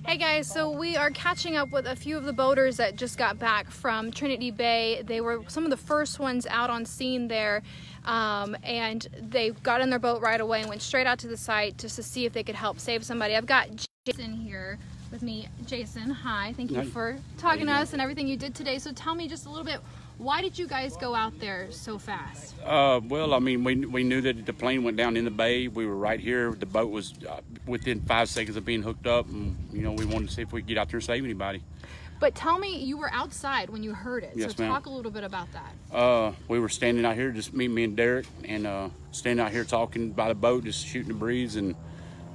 Hey guys, so we are catching up with a few of the boaters that just got back from Trinity Bay. They were some of the first ones out on scene there, and they got in their boat right away and went straight out to the site just to see if they could help save somebody. I've got Jason here with me. Jason, hi. Thank you for talking to us and everything you did today. So tell me just a little bit, why did you guys go out there so fast? Well, I mean, we knew that the plane went down in the bay. We were right here. The boat was within 5 seconds of being hooked up, and we wanted to see if we could get out there and save anybody. But tell me, you were outside when you heard it. Yes, so ma'am. Talk a little bit about that. We were standing out here, just me and Derek, and standing out here talking by the boat, just shooting the breeze, and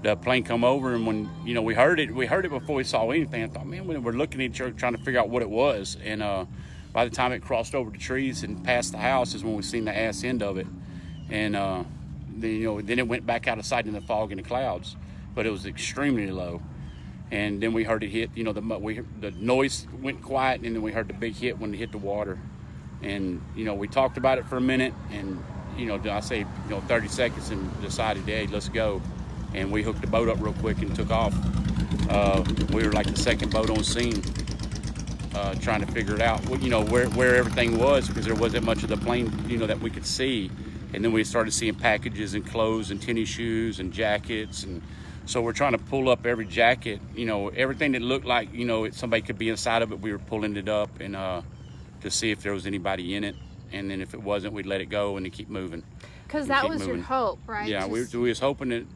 the plane come over. And when we heard it before we saw anything. I thought, man, we're looking at each other trying to figure out what it was, and by the time it crossed over the trees and past the house is when we seen the ass end of it. And then it went back out of sight in the fog and the clouds, but it was extremely low. And then we heard it hit, the noise went quiet, and then we heard the big hit when it hit the water. And we talked about it for a minute, and I say 30 seconds, and decided, hey, let's go. And we hooked the boat up real quick and took off. We were like the second boat on scene, trying to figure it out, where everything was, because there wasn't much of the plane, that we could see. And then we started seeing packages and clothes and tennis shoes and jackets, and so we're trying to pull up every jacket, everything that looked like, somebody could be inside of it. We were pulling it up and to see if there was anybody in it, and then if it wasn't, we'd let it go and then keep moving. Because that was your hope, right? Yeah, we was hoping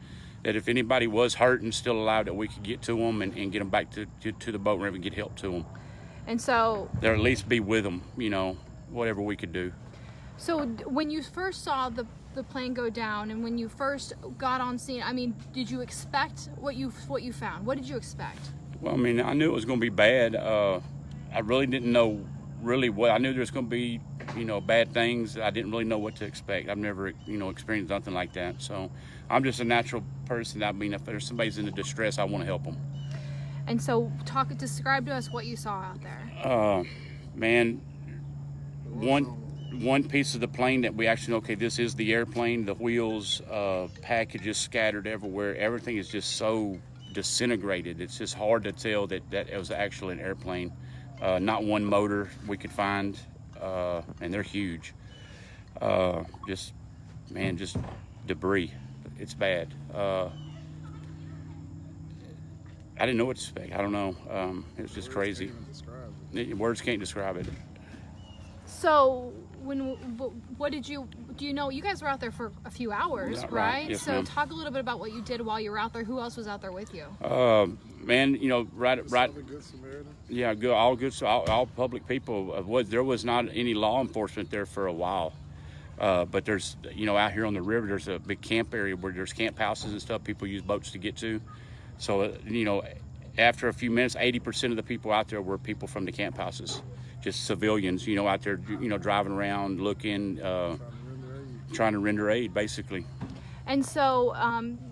that if anybody was hurt and still alive, that we could get to them and get them back to the boat and get help to them. And so, or at least be with them, whatever we could do. So when you first saw the plane go down, and when you first got on scene, I mean, did you expect what you found? What did you expect? Well, I mean, I knew it was going to be bad. I really didn't know what. I knew there was going to be, bad things. I didn't really know what to expect. I've never, experienced nothing like that. So I'm just a natural person. I mean, if there's somebody's in distress, I want to help them. And so describe to us what you saw out there. Man, one piece of the plane that we actually know, okay, this is the airplane, the wheels, packages scattered everywhere. Everything is just so disintegrated. It's just hard to tell that it was actually an airplane. Not one motor we could find, and they're huge. Just debris. It's bad. I didn't know what to expect. I don't know. It was just crazy. Words can't describe it. So, what did you know? You guys were out there for a few hours, Yeah, right? Yes, so ma'am. Talk a little bit about what you did while you were out there. Who else was out there with you? Man, right. Good Samaritan? Yeah, all public people. There was not any law enforcement there for a while. But there's, out here on the river, there's a big camp area where there's camp houses and stuff people use boats to get to. So, after a few minutes, 80% of the people out there were people from the camp houses, just civilians, out there, driving around, looking, trying to render aid, basically. And so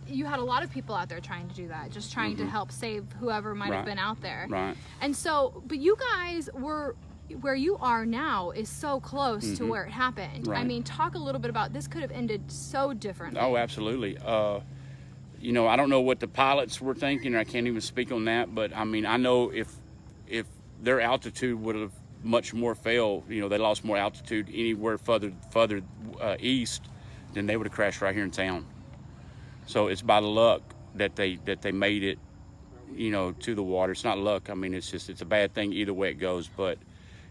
you had a lot of people out there trying to do that, just trying to help save whoever might have been out there. Right. And so, but you guys were, where you are now is so close to where it happened. Right. I mean, talk a little bit about, this could have ended so differently. Oh, absolutely. I don't know what the pilots were thinking, or I can't even speak on that, but I mean, I know if their altitude would have much more fell, they lost more altitude anywhere further east, then they would have crashed right here in town. So it's by luck that they made it, to the water. It's not luck. I mean, it's a bad thing either way it goes, but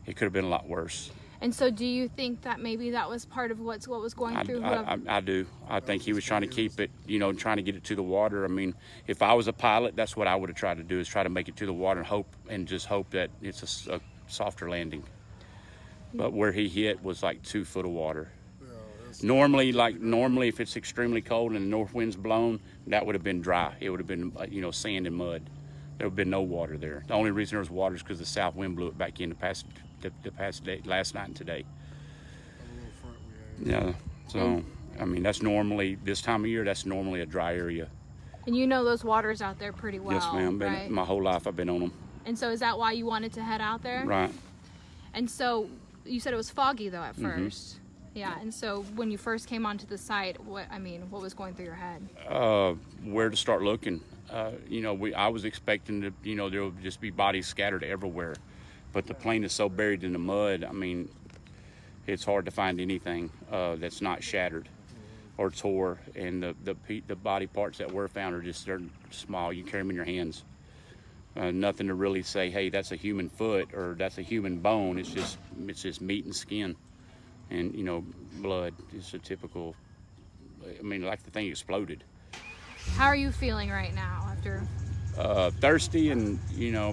it could have been a lot worse. And so do you think that maybe that was part of what was going through? I do. I think he was trying to keep it, trying to get it to the water. I mean, if I was a pilot, that's what I would have tried to do, is try to make it to the water and just hope that it's a softer landing. But where he hit was like 2 foot of water. Normally, if it's extremely cold and the north wind's blown, that would have been dry. It would have been, sand and mud. There would have been no water there. The only reason there was water is because the south wind blew it back in the past day, last night and today. Yeah. So, I mean, that's normally, this time of year, that's normally a dry area. And those waters out there pretty well. Yes, ma'am. Right? My whole life I've been on them. And so is that why you wanted to head out there? Right. And so you said it was foggy though at first. Yeah, and so when you first came onto the site, what was going through your head? Where to start looking. I was expecting to, there would just be bodies scattered everywhere, but the plane is so buried in the mud. I mean, it's hard to find anything that's not shattered or tore, and the body parts that were found are just, they're small. You carry them in your hands. Nothing to really say, hey, that's a human foot or that's a human bone. It's just meat and skin, and blood. It's a typical. I mean, like the thing exploded. How are you feeling right now after? Thirsty, and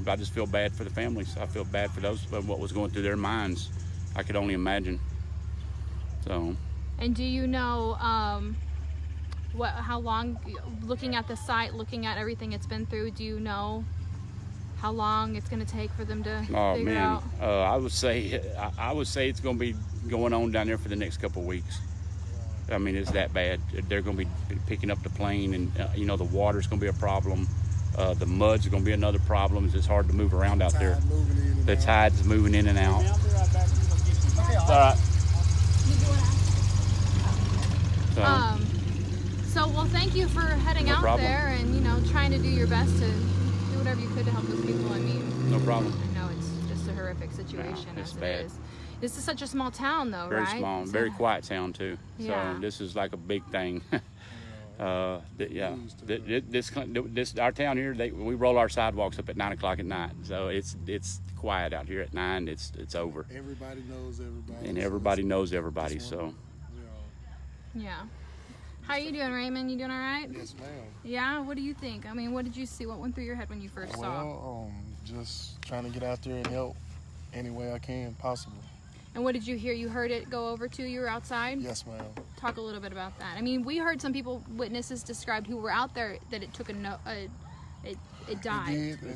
I just feel bad for the families. I feel bad for those, what was going through their minds. I could only imagine. So. And do you know how long, looking at the site, looking at everything it's been through, do you know how long it's going to take for them to figure out? I would say it's going to be going on down there for the next couple of weeks. I mean, it's that bad. They're going to be picking up the plane, and the water's going to be a problem. The mud's going to be another problem. It's hard to move around out there. The tide's moving in and out. All right. Well, thank you for heading out there and trying to do your best to do whatever you could to help those people. I mean, no problem. I know it's just a horrific situation. No, it's as bad. It is. This is such a small town, though, very right? Very small, very quiet town too. Yeah. So this is like a big thing. This our town here. We roll our sidewalks up at 9 o'clock at night. So it's quiet out here at 9. It's over. Everybody knows everybody. And everybody knows everybody. So. Yeah. How you doing, Raymond? You doing all right? Yes, ma'am. Yeah. What do you think? I mean, what did you see? What went through your head when you first saw? Well, just trying to get out there and help any way I can possible. And what did you hear? You heard it go over to you were outside? Yes, ma'am. Talk a little bit about that. I mean, we heard some witnesses described who were out there that it took it died. It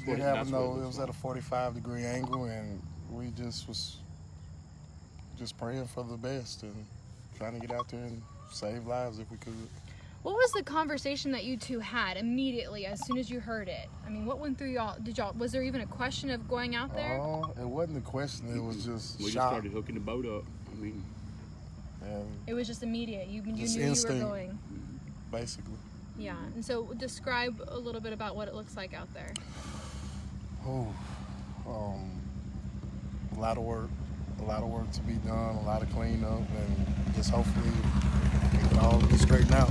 did have a no. It was at a 45-degree angle, and we was just praying for the best and trying to get out there and save lives if we could. What was the conversation that you two had immediately as soon as you heard it? I mean, what went through y'all? Was there even a question of going out there? It wasn't a question. It was just we shock. just started hooking the boat up. I mean, and it was just immediate. You knew instinct, you were going. Basically. Yeah. And so describe a little bit about what it looks like out there. A lot of work. A lot of work to be done. A lot of cleanup, and just hopefully it can all be straightened out.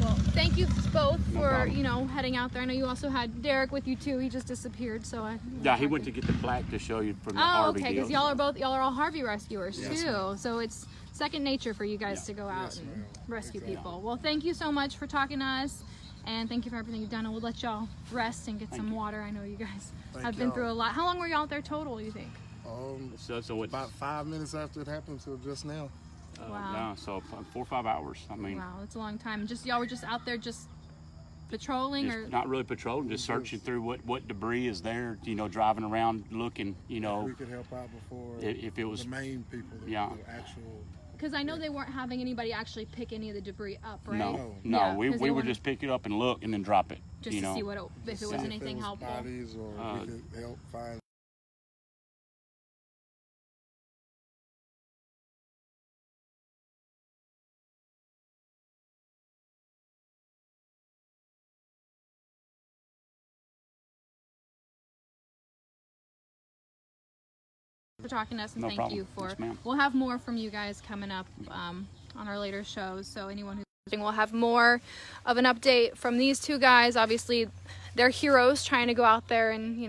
Well, thank you both for heading out there. I know you also had Derek with you too. He just disappeared, so he went to get the plaque to show you from the Oh, Harvey okay, because deal. y'all are all Harvey rescuers Yes, too. ma'am. So it's second nature for you guys to go out Yes, and ma'am. rescue people. Well, thank you so much for talking to us, and thank you for everything you've done. And we'll let y'all rest and get some water. I know you guys have been through a lot. How long were y'all out there total, you think? So it's about 5 minutes after it happened till just now. Wow. Yeah, so 4 or 5 hours. I mean, Wow, that's a long time. Just y'all were just out there just patrolling, or not really patrolling, just searching through what debris is there. Driving around looking. We could help out before if it was the main people. The actual. Because I know they weren't having anybody actually pick any of the debris up, right? No. Yeah, we would just pick it up and look and then drop it. Just to see if it was anything if it was helpful. Bodies, or we could help find. For talking to us, and No thank problem. you for. Yes, ma'am. We'll have more from you guys coming up on our later shows. So anyone who's watching, we'll have more of an update from these two guys. Obviously, they're heroes trying to go out there and